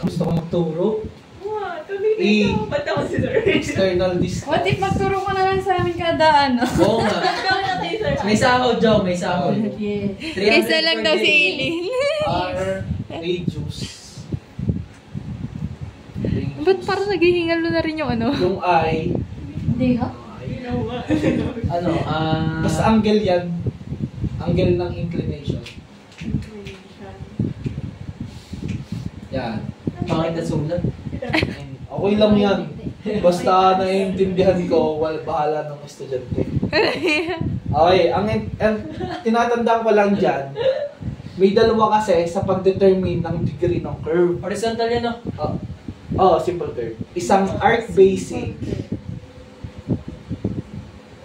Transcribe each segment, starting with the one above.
Gusto ko magturo. Ba't ako si Sir? External distance. What if magturo ko na lang sa amin kada ano? Oo nga. May sahod, Joe. May sahod. Yeah. Isa lang daw si Eileen. R radius. Ba't parang naghihingal na rin yung ano? Yung I. Hindi ha? Ano, basta angle yan. Angle ng inclination. Yan. Pangit na sulat. Okay lang yan. Basta naiintindihan ko, bahala ng estudyante. Okay, ang tinatandaan ko lang dyan, may dalawa kasi sa pag-determine ng degree ng curve. Horizontal yan, no? Simple curve. Isang arc basic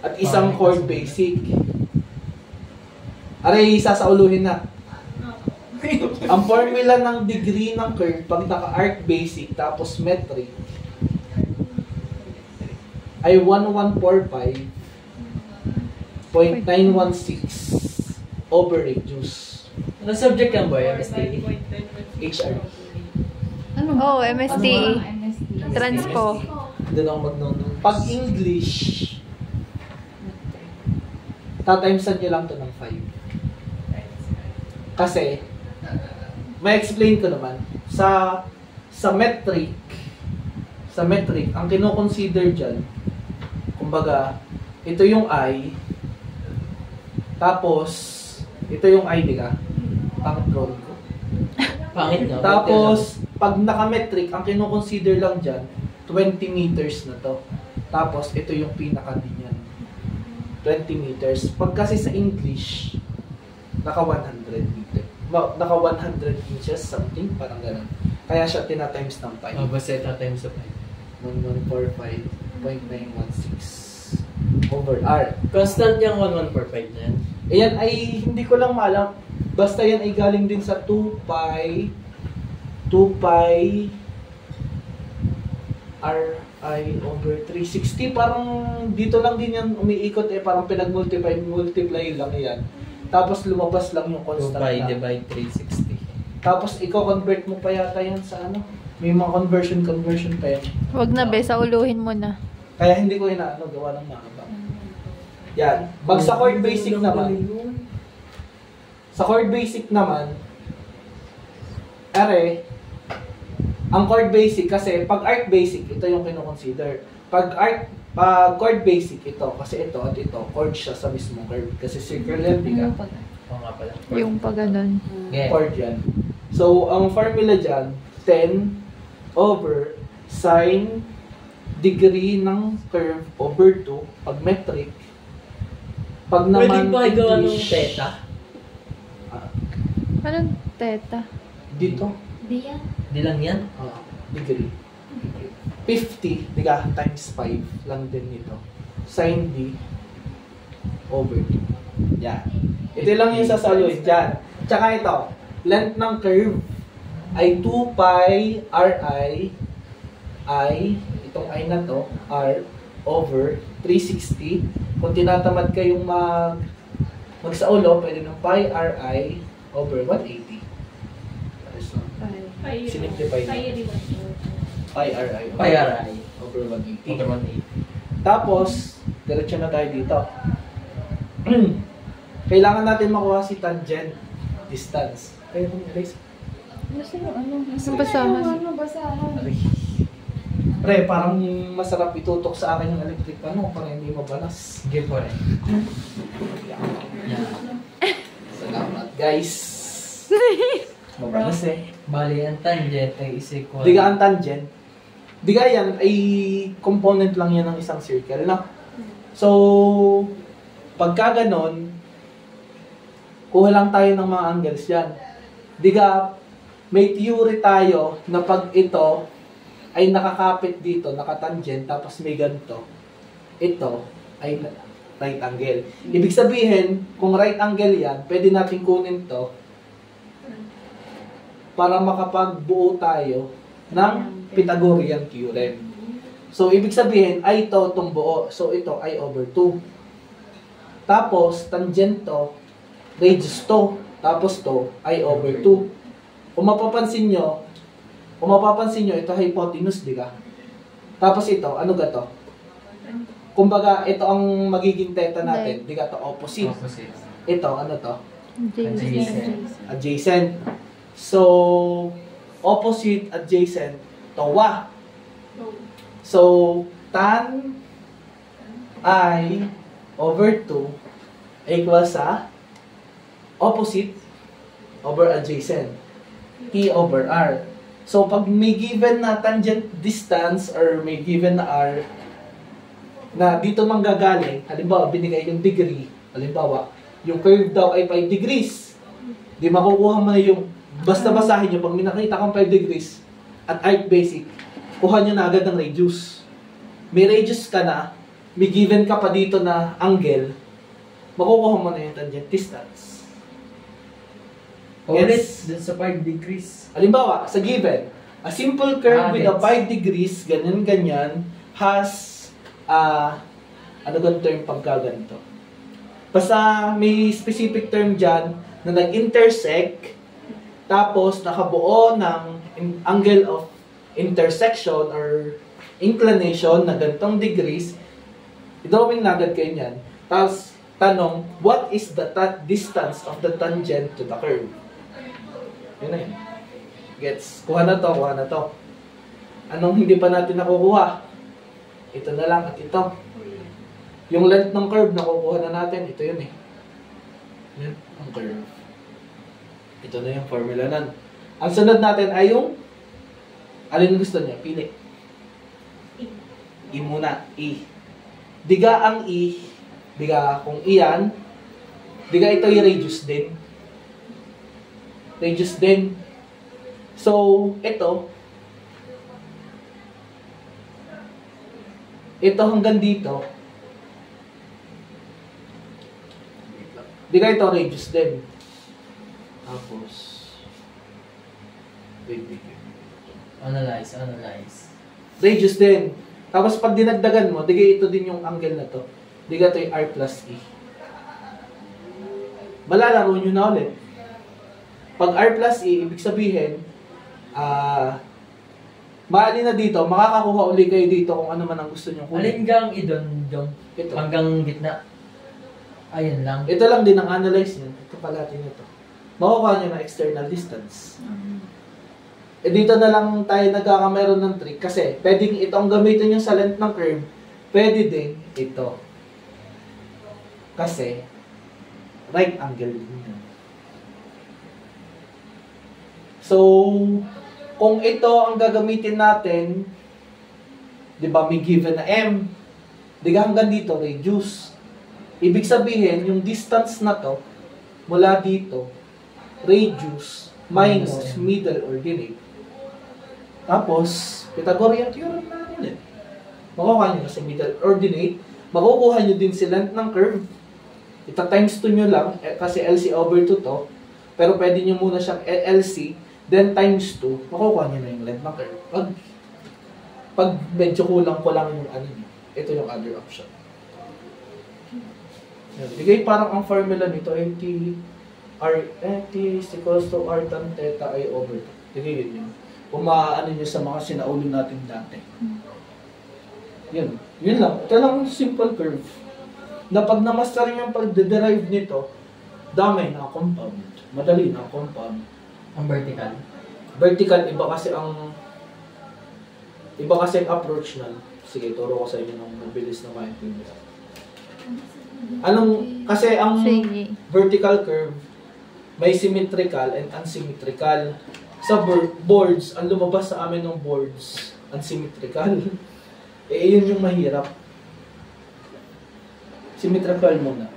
at isang chord basic. Aray, sasauluhin na. Ang formula ng degree ng curve, pag naka-arc basic tapos metric, ay 1145.916 over radius. Ano subject yan ba? MST? HR. Ano? Oh, MST. MST. Transpo. Doon ako mag-nono. Pag English, tatimesan nyo lang to ng 5. Kasi, may explain ko naman, sa metric, ang kino-consider dyan, kumbaga, ito yung I, tapos, ito yung I, di ka? Pangit drawing ko. Pangit, no? Tapos, pag naka-metric, ang kino-consider lang dyan, 20 meters na to. Tapos, ito yung pinaka-din yan. 20 meters. Pag kasi sa English, naka 100 meters. Naka 100 inches, something, parang gano'n. Kaya siya tinatimes ng 5. Basta ito times of 1145.916 over R. Constant yung 1145 na yan. Ayan ay, hindi ko lang maalam. Basta yan ay galing din sa 2 pi RI over 360. Parang dito lang din yan umiikot parang pinag-multiply lang yan. Tapos lumabas lang yung constant 2 pi na. divide 360. Tapos i-convert mo pa yata yan sa ano. May mga conversion pa yan. Wag na be, sauluhin mo na. Kaya hindi ko gawa ng mahaba. Yan. Pag sa chord basic naman, ang chord basic kasi pag arc basic, ito yung kino-consider. Pag chord basic, ito. Kasi ito at ito, chord siya sa mismong curve. Kasi circle yan, di ka? Oo nga pala. Yung pa ganun. Yeah. Chord yan. So, ang formula dyan, 10 over sine degree ng curve over 2 pag metric. Pag naman Pwede ba igawa ng theta? Anong teta? Dito. Di yan. Di lang yan? Degree. 50, diga, times 5 lang din nito. Sine D over 2. Yan. Ito lang yung sasaluhin dyan. Tsaka ito, length ng curve ay 2 pi Ri itong I na to, R over 360. Kung tinatamad kayong magsaulo, pwede ng pi Ri over 180. Sinimplify na. Pi Ri over 180. Over 180. Tapos, diretso na tayo dito. Kailangan natin makuha si tangent distance. Kaya kung erase. Nasa yung ano? Ang basahan. Ano, basahan. Aray. Pre, parang masarap itutok sa akin yung electric para hindi mabalas. Give for it. Yeah. Salamat, guys. Mabalas Bali, ang tangent ay is equal. Diga ang tangent. Diga yan ay component lang yan ng isang circle, no? So, pagka ganon, kuha lang tayo ng mga angles yan. Diga, may theory tayo na pag ito ay nakakapit dito, nakatangent, tapos may ganito, ito ay right angle. Ibig sabihin, kung right angle yan, pwede natin kunin to para makapagbuo tayo ng Pythagorean theorem. So, ibig sabihin, ay ito itong buo. So, ito ay over 2. Tapos, tangent to, radius to, tapos to ay over 2. Kung mapapansin nyo, Kung mapapansin nyo, ito hypotenuse, di ka? Tapos ito, ano ga to? Kumbaga, ito ang magiging theta natin. Di ka to? Opposite. Opposite. Ito, ano to? Adjacent. Adjacent. So, opposite, adjacent, towa. So, tan I over 2 equals sa opposite over adjacent. T over R. So, pag may given na tangent distance or may given na R na dito manggagaling, halimbawa, binigay yung degree, halimbawa, yung curve daw ay 5 degrees. Di makukuha mo na yung, basta basahin nyo, pag may nakita kang 5 degrees at arc basic, kuha nyo na agad ng radius. May radius ka na, may given ka pa dito na angle, makukuha mo na yung tangent distance. Ulit, Yes. dun sa 5 degrees. Halimbawa, sa given, a simple curve with a Gets. 5 degrees, ganyan-ganyan, has, ano ganito yung pagkaganto? Basta may specific term dyan na nag-intersect, tapos nakabuo ng angle of intersection or inclination na ganitong degrees, i-drawing na agad kayo niyan. Tapos, tanong, what is the distance of the tangent to the curve? Yun na yun. Gets. Kuha na to, kuha na to. Anong hindi pa natin nakukuha? Ito na lang at ito. Yung length ng curve nakukuha na natin. Ito yun eh. Yan, ang curve. Ito na yung formula nun. Ang sunod natin ay yung alin gusto niya? Pili. I muna. I. Diga ang I. Diga kung iyan. Diga ito yung radius din. Radius din. So, ito hanggang dito. Di ka ito radius din. Tapos, wait. Analyze. Radius din. Tapos pag dinagdagan mo, di ka ito din yung angle na to. Di ka ito yung R plus E. Malalaro nyo na ulit. Pag R plus E, ibig sabihin, maali na dito, makakakuha ulit kayo dito kung ano man ang gusto nyo kunin. Alin gang idon, Jong? Ito. Hanggang gitna. Ayun lang. Ito lang din ang analyze nyo. Ito pala natin ito. Makukuha nyo na external distance. Eh dito na lang tayo nagkakameron ng trick kasi pwedeng ito ang gamitin nyo sa length ng curve. Pwede din ito. Kasi right angle din yun. So, kung ito ang gagamitin natin, di ba may given na M, di ka hanggang dito, radius. Ibig sabihin, yung distance na to, mula dito, radius minus middle ordinate. Tapos, Pythagorean theorem na ulit. Makukuha nyo sa middle ordinate, makukuha nyo din si length ng curve. Ita times 2 nyo lang, kasi LC over 2 to, pero pwede nyo muna siyang LC, then times 2, makukuha nyo na yung length ng curve. Pag medyo kulang yung ano nyo, ito yung other option. Bigay parang ang formula nito ay T is equals to R tan theta I over 2. Bigay yun. Kung maaano nyo sa mga sinaulo natin dati. Yun lang. Ito lang simple curve. Na pag na-master nyo yung pag-derive nito, dami na compound. Madali na compound. Ang vertical. Vertical, iba kasi ang approach na. Sige, turo ko sa inyo ng mabilis na maintindihan. Kasi ang Sige. vertical curve, may symmetrical and unsymmetrical. Sa boards, ang lumabas sa amin ng boards, unsymmetrical. Yun yung mahirap. Symmetrical muna.